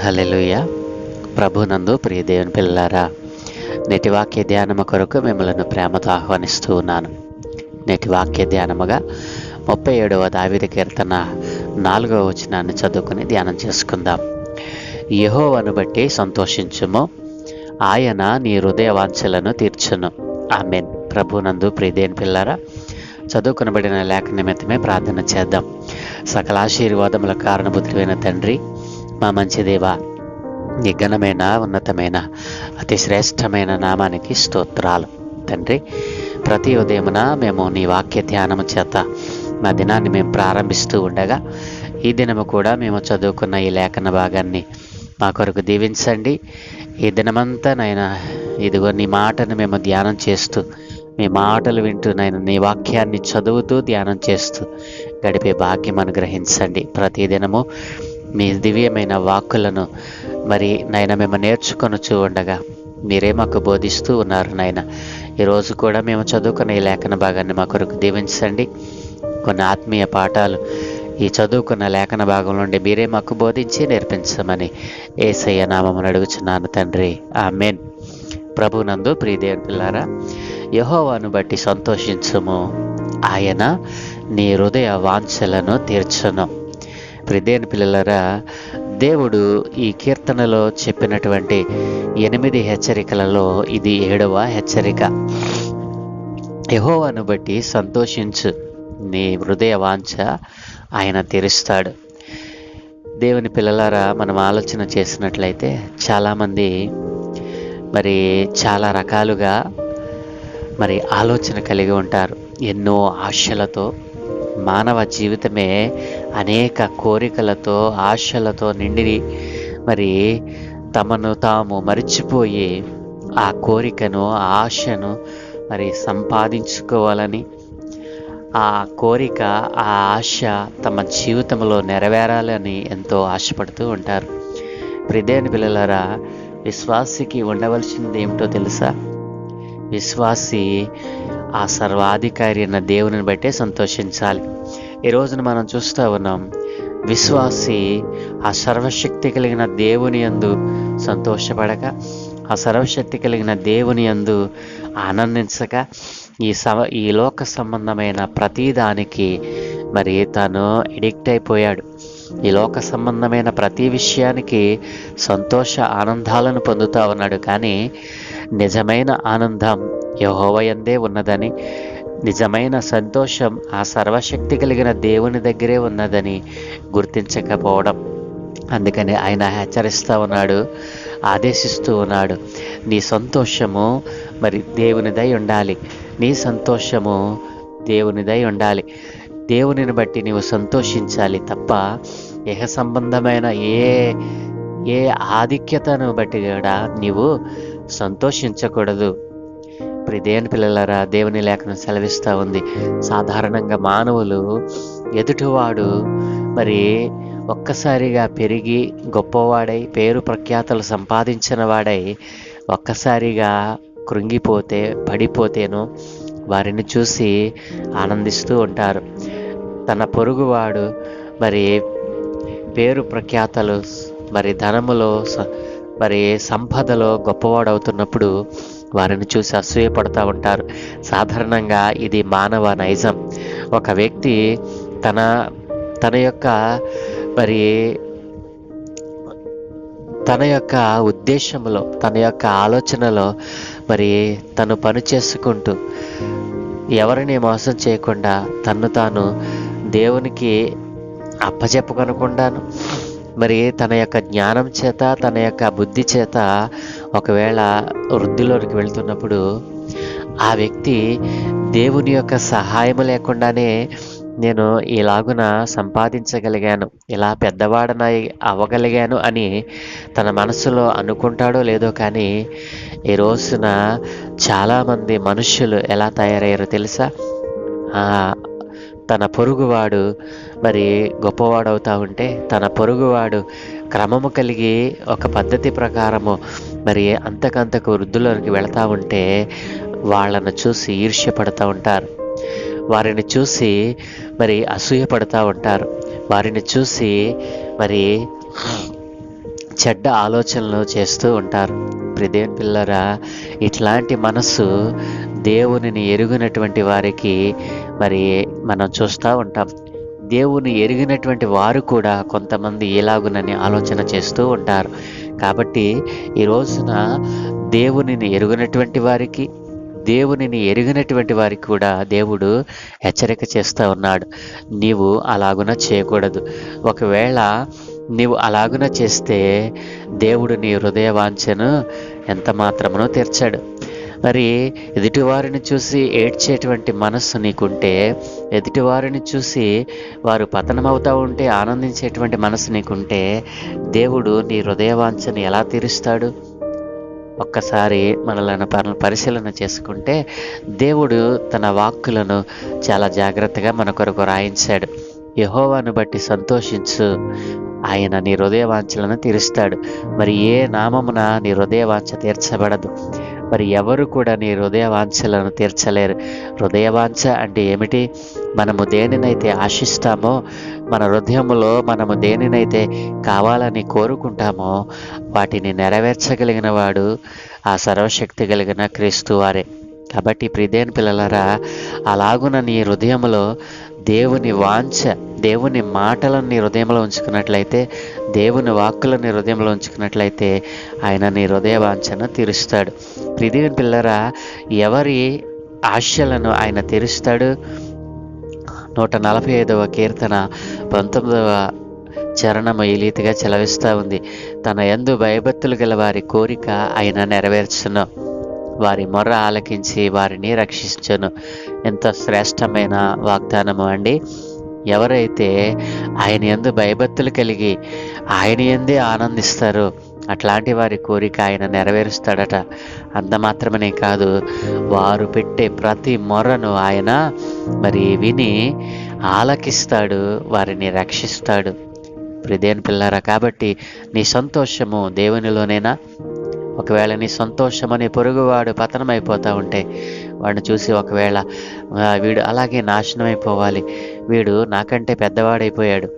హల్లెలూయా. ప్రభునందు ప్రియ దేవుని పిల్లలారా, నేటి వాక్య ధ్యానము కొరకు మిమ్మల్ని ప్రేమతో ఆహ్వానిస్తూ ఉన్నాను. నేటి వాక్య ధ్యానముగా 37వ దావీదు కీర్తన 4వ వచనాన్ని చదువుకుని ధ్యానం చేసుకుందాం. యెహోవాను బట్టి సంతోషించుము, ఆయన నీ హృదయ వాంఛలను తీర్చును. ఆమేన్. ప్రభునందు ప్రియ దేవుని పిల్లలారా, చదువుకునబడిన లేఖ నిమిత్తమే ప్రార్థన చేద్దాం. సకల ఆశీర్వాదముల కారణభూతుడైన తండ్రి, మా మంచి దేవా, నీ ఘనమైన ఉన్నతమైన అతి శ్రేష్టమైన నామానికి స్తోత్రాలు. తండ్రి, ప్రతి ఉదయమున మేము నీ వాక్య ధ్యానము చేత మా దినాన్ని మేము ప్రారంభిస్తూ ఉండగా, ఈ దినము కూడా మేము చదువుకున్న ఈ లేఖన భాగాన్ని మా కొరకు దీవించండి. ఈ దినమంతా నాయన ఇదిగో నీ మాటను మేము ధ్యానం చేస్తూ, మీ మాటలు వింటూ నాయన నీ వాక్యాన్ని చదువుతూ ధ్యానం చేస్తూ గడిపే భాగ్యం అనుగ్రహించండి. ప్రతి దినము మీ దివ్యమైన వాక్కులను మరి నాయన మేము నేర్చుకొనుచూ ఉండగా మీరే మాకు బోధిస్తూ ఉన్నారు నాయన. ఈరోజు కూడా మేము చదువుకున్న ఈ లేఖన భాగాన్ని మా కొరకు దీవించండి. కొన్ని ఆత్మీయ పాఠాలు ఈ చదువుకున్న లేఖన భాగం నుండి మీరే మాకు బోధించి నేర్పించమని యేసయ్య నామమున అడుగుచున్నాను తండ్రి. ఆమేన్. ప్రభునందు ప్రియ దేవుని పిల్లారా, యెహోవాను బట్టి సంతోషించుము, ఆయన నీ హృదయ వాంఛలను తీర్చును. ప్రియ దేవుని పిల్లలారా, దేవుడు ఈ కీర్తనలో చెప్పినటువంటి 8 హెచ్చరికలలో ఇది 7వ హెచ్చరిక. యెహోవాను బట్టి సంతోషించు, నీ హృదయ వాంఛ ఆయన తీరుస్తాడు. దేవుని పిల్లలారా, మనం ఆలోచన చేసినట్లయితే చాలామంది మరి చాలా రకాలుగా మరి ఆలోచన కలిగి ఉంటారు. ఎన్నో ఆశలతో మానవ జీవితమే అనేక కోరికలతో ఆశలతో నిండి మరి తమను తాము మరిచిపోయి ఆ కోరికను ఆ ఆశను మరి సంపాదించుకోవాలని, ఆ కోరిక ఆ ఆశ తమ జీవితంలో నెరవేరాలని ఎంతో ఆశపడుతూ ఉంటారు. ప్రియదేవుని పిల్లలారా, విశ్వాసికి ఉండవలసినది ఏమిటో తెలుసా? విశ్వాసి ఆ సర్వాధికారి అయిన దేవుని బట్టే సంతోషించాలి. ఈ రోజున మనం చూస్తూ ఉన్నాం, విశ్వాసి ఆ సర్వశక్తి కలిగిన దేవుని యందు సంతోషపడక, ఆ సర్వశక్తి కలిగిన దేవుని యందు ఆనందించక, ఈ లోక సంబంధమైన ప్రతిదానికి మరి తాను ఎడిక్ట్ అయిపోయాడు. ఈ లోక సంబంధమైన ప్రతి విషయానికి సంతోష ఆనందాలను పొందుతూ ఉన్నాడు. కానీ నిజమైన ఆనందం యెహోవా యందే ఉన్నదని, నిజమైన సంతోషం ఆ సర్వశక్తి కలిగిన దేవుని దగ్గరే ఉన్నదని గుర్తించకపోవడం. అందుకని ఆయన హెచ్చరిస్తూ ఉన్నాడు, ఆదేశిస్తూ ఉన్నాడు, నీ సంతోషము మరి దేవునిదై ఉండాలి, నీ సంతోషము దేవునిదై ఉండాలి. దేవునిని బట్టి నీవు సంతోషించాలి తప్ప ఇహ సంబంధమైన ఏ ఆధిక్యతను బట్టి కూడా నీవు సంతోషించకూడదు. ఇప్పుడు దేవుని పిల్లలారా, దేవుని లేఖనం సెలవిస్తూ ఉంది, సాధారణంగా మానవులు ఎదుటివాడు మరి ఒక్కసారిగా పెరిగి గొప్పవాడై పేరు ప్రఖ్యాతలు సంపాదించిన వాడై ఒక్కసారిగా కృంగిపోతే పడిపోతేనో వారిని చూసి ఆనందిస్తూ ఉంటారు. తన పొరుగువాడు మరి పేరు ప్రఖ్యాతలు మరి ధనములో మరి సంపదలో గొప్పవాడవుతున్నప్పుడు వారిని చూసి అసూయపడుతూ ఉంటారు. సాధారణంగా ఇది మానవ నైజం. ఒక వ్యక్తి తన యొక్క మరి తన యొక్క ఉద్దేశంలో, తన యొక్క ఆలోచనలో మరి తను పని చేసుకుంటూ ఎవరిని మోసం చేయకుండా తన్ను తాను దేవునికి అప్పచెప్పుకొనకుండాను మరి తన యొక్క జ్ఞానం చేత తన యొక్క బుద్ధి చేత ఒకవేళ వృద్ధిలోనికి వెళ్తున్నప్పుడు ఆ వ్యక్తి దేవుని యొక్క సహాయం లేకుండానే నేను ఇలాగున సంపాదించగలిగాను, ఇలా పెద్దవాడనై అవ్వగలిగాను అని తన మనసులో అనుకుంటాడో లేదో, కానీ ఈ రోజున చాలామంది మనుష్యులు ఎలా తయారయ్యారో తెలుసా? తన పొరుగువాడు మరి గొప్పవాడవుతూ ఉంటే, తన పొరుగువాడు క్రమము కలిగి ఒక పద్ధతి ప్రకారము మరి అంతకంతకు వృద్ధిలోనికి వెళతా ఉంటే వాళ్ళను చూసి ఈర్ష్యపడుతూ ఉంటారు, వారిని చూసి మరి అసూయపడుతూ ఉంటారు, వారిని చూసి మరి చెడ్డ ఆలోచనలు చేస్తూ ఉంటారు. ప్రియదేవుని పిల్లరా, ఇట్లాంటి మనస్సు దేవునిని ఎరుగినటువంటి వారికి మరి మనం చూస్తూ ఉంటాం. దేవుని ఎరిగినటువంటి వారు కూడా కొంతమంది ఎలాగునని ఆలోచన చేస్తూ ఉంటారు. కాబట్టి ఈ రోజున దేవునిని ఎరిగినటువంటి వారికి కూడా దేవుడు హెచ్చరిక చేస్తూ ఉన్నాడు. నీవు అలాగున చేయకూడదు. ఒకవేళ నీవు అలాగున చేస్తే దేవుడు నీ హృదయ వాంఛను ఎంత మాత్రమునో తీర్చాడు. మరి ఎదుటివారిని చూసి ఏడ్చేటువంటి మనస్సు నీకుంటే, ఎదుటివారిని చూసి వారు పతనమవుతూ ఉంటే ఆనందించేటువంటి మనస్సు నీకుంటే, దేవుడు నీ హృదయ వాంఛను ఎలా తీరుస్తాడు? ఒక్కసారి మనలను పరిశీలన చేసుకుంటే, దేవుడు తన వాక్కులను చాలా జాగ్రత్తగా మన కొరకు రాయించాడు. యెహోవాను బట్టి సంతోషించు, ఆయన నీ హృదయ వాంఛలను తీరుస్తాడు. మరి ఏ నామమున నీ హృదయ వాంఛ తీర్చబడదు. మరి ఎవరు కూడా నీ హృదయ వాంఛలను తీర్చలేరు. హృదయ వాంఛ అంటే ఏమిటి? మనము దేనినైతే ఆశిస్తామో, మన హృదయంలో మనము దేనినైతే కావాలని కోరుకుంటామో వాటిని నెరవేర్చగలిగిన వాడు ఆ సర్వశక్తి కలిగిన క్రీస్తు వారే. కాబట్టి ప్రియదేవుని పిల్లలారా, అలాగున నీ హృదయంలో దేవుని వాంఛ, దేవుని మాటలను నీ హృదయంలో ఉంచుకున్నట్లయితే, దేవుని వాక్కులను నీ హృదయంలో ఉంచుకున్నట్లయితే ఆయన నీ హృదయ వాంఛను తీరుస్తాడు. ప్రియదేవుని పిల్లరా, ఎవరి ఆశలను ఆయన తీరుస్తాడు? 145వ కీర్తన 19వ చరణము ఈ రీతిగా చెలవిస్తూ ఉంది. తన యందు భయభక్తులు గల వారి కోరిక ఆయన నెరవేర్చును, వారి మొర్ర ఆలకించి వారిని రక్షించును. ఎంత శ్రేష్టమైన వాగ్దానము అండి! ఎవరైతే ఆయన యందు భయభక్తులు కలిగి ఆయన యందే ఆనందిస్తారో అట్లాంటి వారి కోరిక ఆయన నెరవేరుస్తాడట. అంత మాత్రమే కాదు, వారు పెట్టే ప్రతి మొర్రను ఆయన మరి విని ఆలకిస్తాడు, వారిని రక్షిస్తాడు. ప్రియదేవుని పిల్లారా, కాబట్టి నీ సంతోషము దేవునిలోనేనా? ఒకవేళ నీ సంతోషమని పొరుగువాడు పతనమైపోతూ ఉంటే, వాడిని చూసి ఒకవేళ వీడు అలాగే నాశనమైపోవాలి, వీడు నాకంటే పెద్దవాడైపోయాడు,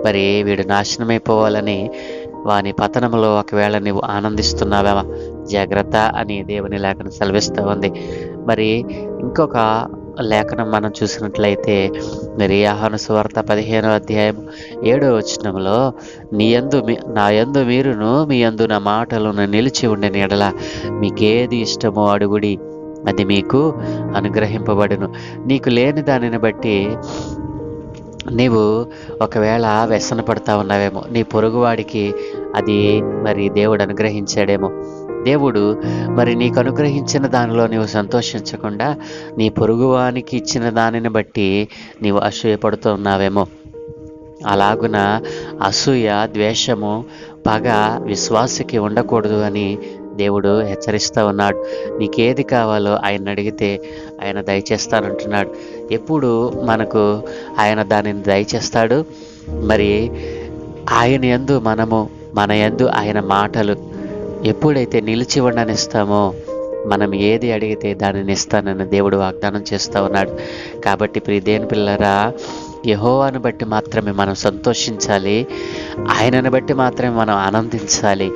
మరి వీడు నాశనమైపోవాలని వాని పతనంలో ఒకవేళ నువ్వు ఆనందిస్తున్నావా? జాగ్రత్త అని దేవుని లేఖనం సెలవిస్తూ ఉంది. మరి ఇంకొక లేఖనం మనం చూసినట్లయితే, మరి యోహాను సువార్త 15వ అధ్యాయం 7వ వచనంలో, నా యందు మీరును మీ యందు నా మాటలను నిలిచి ఉండిన యెడల మీకేది ఇష్టమో అడుగుడి, అది మీకు అనుగ్రహింపబడును. నీకు లేని దానిని బట్టి నీవు ఒకవేళ వ్యసన పడతా ఉన్నావేమో, నీ పొరుగువాడికి అది మరి దేవుడు అనుగ్రహించాడేమో. దేవుడు మరి నీకు అనుగ్రహించిన దానిలో నీవు సంతోషించకుండా నీ పొరుగువానికి ఇచ్చిన దానిని బట్టి నీవు అసూయపడుతూ ఉన్నావేమో. అలాగున అసూయ, ద్వేషము, పగ విశ్వాసికి ఉండకూడదు అని దేవుడు హెచ్చరిస్తూ ఉన్నాడు. నీకేది కావాలో ఆయన అడిగితే ఆయన దయచేస్తానంటున్నాడు. ఎప్పుడు మనకు ఆయన దానిని దయచేస్తాడు? మరి ఆయన యందు మన యందు ఆయన మాటలు ఎప్పుడైతే నిలిచి ఉండనిస్తామో, మనం ఏది అడిగితే దానిని ఇస్తానని దేవుడు వాగ్దానం చేస్తూ ఉన్నాడు. కాబట్టి ప్రియదేవుని పిల్లరా, యెహోవాను బట్టి మాత్రమే మనం సంతోషించాలి, ఆయనను బట్టి మాత్రమే మనం ఆనందించాలి.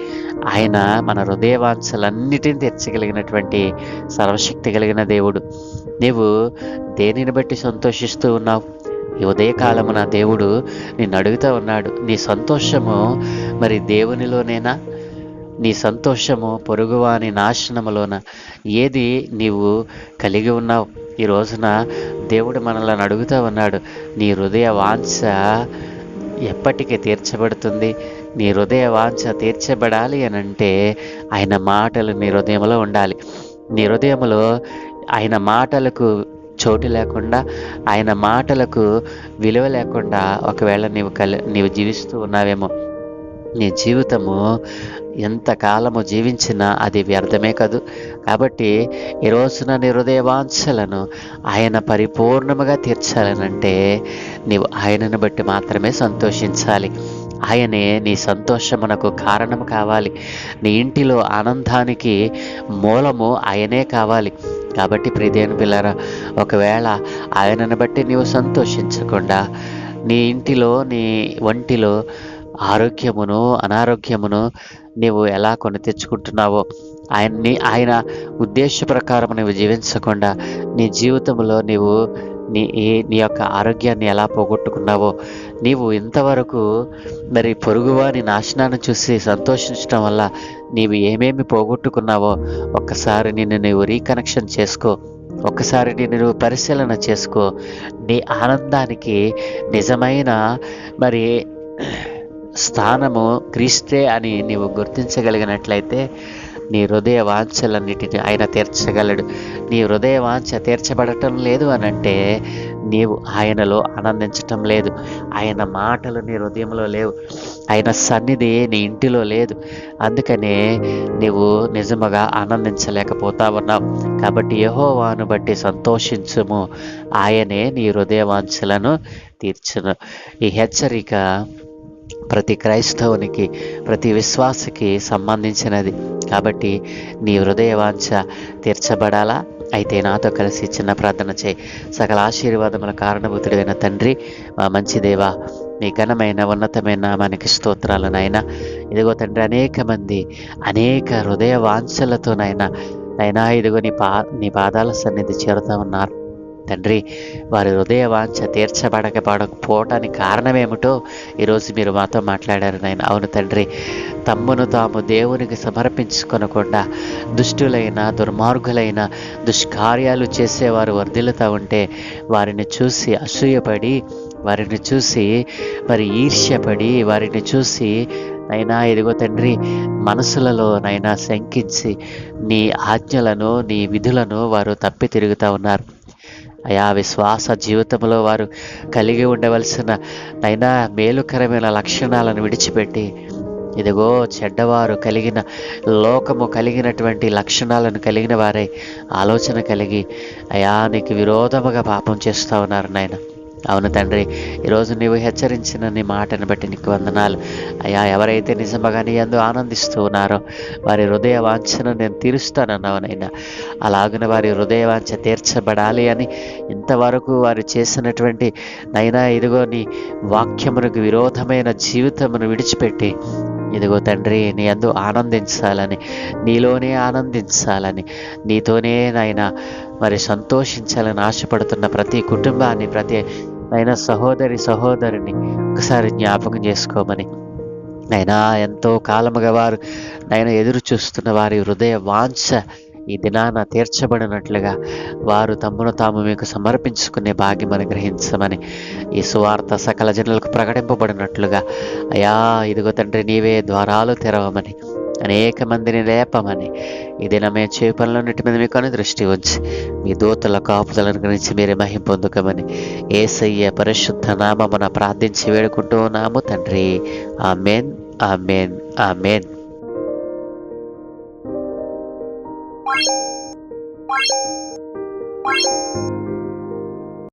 ఆయన మన హృదయ వాంఛలన్నిటిని తీర్చగలిగినటువంటి సర్వశక్తి కలిగిన దేవుడు. నీవు దేనిని బట్టి సంతోషిస్తూ ఉన్నావు? ఈ ఉదయకాలమున దేవుడు నిన్ను అడుగుతూ ఉన్నాడు, నీ సంతోషము మరి దేవునిలోనేనా? నీ సంతోషము పొరుగువాని నాశనములోన? ఏది నీవు కలిగి ఉన్నావు? ఈ రోజున దేవుడు మనల్ని అడుగుతూ ఉన్నాడు, నీ హృదయ వాంఛ ఎప్పటికీ తీర్చబడుతుంది? నీ హృదయ వాంఛ తీర్చబడాలి అని అంటే ఆయన మాటలు నీ హృదయంలో ఉండాలి. నీ హృదయంలో ఆయన మాటలకు చోటు లేకుండా, ఆయన మాటలకు విలువ లేకుండా ఒకవేళ నీవు జీవిస్తూ ఉన్నావేమో. నీ జీవితము ఎంతకాలము జీవించినా అది వ్యర్థమే కాదు. కాబట్టి ఈ రోజున నీ హృదయ వాంఛలను ఆయన పరిపూర్ణముగా తీర్చాలనంటే నీవు ఆయనను బట్టి మాత్రమే సంతోషించాలి. ఆయనే నీ సంతోషమునకు కారణం కావాలి. నీ ఇంటిలో ఆనందానికి మూలము ఆయనే కావాలి. కాబట్టి ప్రియదేవుని పిల్లరా, ఒకవేళ ఆయనను బట్టి నీవు సంతోషించకుండా నీ ఇంటిలో, నీ ఒంటిలో ఆరోగ్యమును అనారోగ్యమును నీవు ఎలా కొని తెచ్చుకుంటున్నావో, ఆయన ఉద్దేశ ప్రకారం నీవు జీవించకుండా నీ జీవితంలో నీ యొక్క ఆరోగ్యాన్ని ఎలా పోగొట్టుకున్నావో, నీవు ఇంతవరకు మరి పొరుగువాని నాశనాన్ని చూసి సంతోషించడం వల్ల నీవు ఏమేమి పోగొట్టుకున్నావో ఒక్కసారి నిన్ను నీవు రీకనెక్షన్ చేసుకో. ఒక్కసారి నువ్వు పరిశీలన చేసుకో. నీ ఆనందానికి నిజమైన మరి స్థానము క్రీస్తే అని నీవు గుర్తించగలిగినట్లయితే నీ హృదయ వాంఛలన్నిటిని ఆయన తీర్చగలడు. నీ హృదయ వాంఛ తీర్చబడటం లేదు అనంటే నీవు ఆయనలో ఆనందించటం లేదు. ఆయన మాటలు నీ హృదయంలో లేవు, ఆయన సన్నిధి నీ ఇంటిలో లేదు. అందుకనే నీవు నిజముగా ఆనందించలేకపోతా ఉన్నావు. కాబట్టి యెహోవాను బట్టి సంతోషించుము, ఆయనే నీ హృదయ వాంఛలను తీర్చును. ఈ హెచ్చరిక ప్రతి క్రైస్తవునికి, ప్రతి విశ్వాసకి సంబంధించినది. కాబట్టి నీ హృదయ వాంఛ తీర్చబడాలా? అయితే నాతో కలిసి చిన్న ప్రార్థన చేయి. సకల ఆశీర్వాదముల కారణభూతుడైన తండ్రి, మా మంచి దేవా, నీ ఘనమైన ఉన్నతమైన నామానికి స్తోత్రాలు నాయన. ఇదిగో తండ్రి, అనేక మంది అనేక హృదయ వాంఛలతో నైనా ఇదిగో నీ పాదాల సన్నిధి చేరుతా ఉన్నారు తండ్రి. వారి హృదయ వాంఛ తీర్చబడకపోవటానికి కారణమేమిటో ఈరోజు మీరు మాతో మాట్లాడారు నాయన. అవును తండ్రి, తమ్మును తాము దేవునికి సమర్పించుకొనకుండా దుష్టులైన, దుర్మార్గులైన, దుష్కార్యాలు చేసేవారు వర్ధిల్లుతూ ఉంటే వారిని చూసి అసూయపడి, వారిని చూసి మరి ఈర్ష్యపడి, వారిని చూసి నైనా ఇదిగో తండ్రి మనసులలో నైనా శంకించి నీ ఆజ్ఞలను, నీ విధులను వారు తప్పి తిరుగుతూ ఉన్నారు. అయా, విశ్వాస జీవితంలో వారు కలిగి ఉండవలసిన నైనా మేలుకరమైన లక్షణాలను విడిచిపెట్టి ఇదిగో చెడ్డవారు కలిగిన, లోకము కలిగినటువంటి లక్షణాలను కలిగిన వారే ఆలోచన కలిగి అయా నీకు విరోధముగా పాపం చేస్తూ ఉన్నారు నాయన. అవును తండ్రి, ఈరోజు నీవు హెచ్చరించిన నీ మాటను బట్టి నీకు వందనాలు అయ్యా. ఎవరైతే నిజంగా నీ యందు ఆనందిస్తూ ఉన్నారో వారి హృదయ వాంఛను నేను తీరుస్తానన్నావు నైనా. అలాగున వారి హృదయ వాంఛ తీర్చబడాలి అని ఇంతవరకు వారు చేసినటువంటి నైనా ఇదిగో నీ వాక్యమునకు విరోధమైన జీవితమును విడిచిపెట్టి ఇదిగో తండ్రి నీ యందు ఆనందించాలని, నీలోనే ఆనందించాలని, నీతోనే నాయనా మరి సంతోషించాలని ఆశపడుతున్న ప్రతి కుటుంబాన్ని, ప్రతి అయినా సహోదరిని ఒకసారి జ్ఞాపకం చేసుకోమని నైనా, ఎంతో కాలముగా వారు నైనా ఎదురు చూస్తున్న వారి హృదయ వాంఛ ఈ దినాన తీర్చబడినట్లుగా వారు తమ్మును తాము మీకు సమర్పించుకునే భాగ్యం అనుగ్రహించమని, ఈ సువార్త సకల జనులకు ప్రకటింపబడినట్లుగా అయా ఇదిగో తండ్రి నీవే ద్వారాలు తెరవమని, అనేక మందిని లేపమని, ఈ దినమే చేపలన్నిటి మీద మీకు దృష్టి ఉంచి మీ దూతల కాపుదలను గురించి మీరే మహిమ పొందుకమని యేసయ్య పరిశుద్ధ నామమున ప్రార్థించి వేడుకుంటూ ఉన్నాము తండ్రి. ఆమేన్, ఆమేన్, ఆమేన్.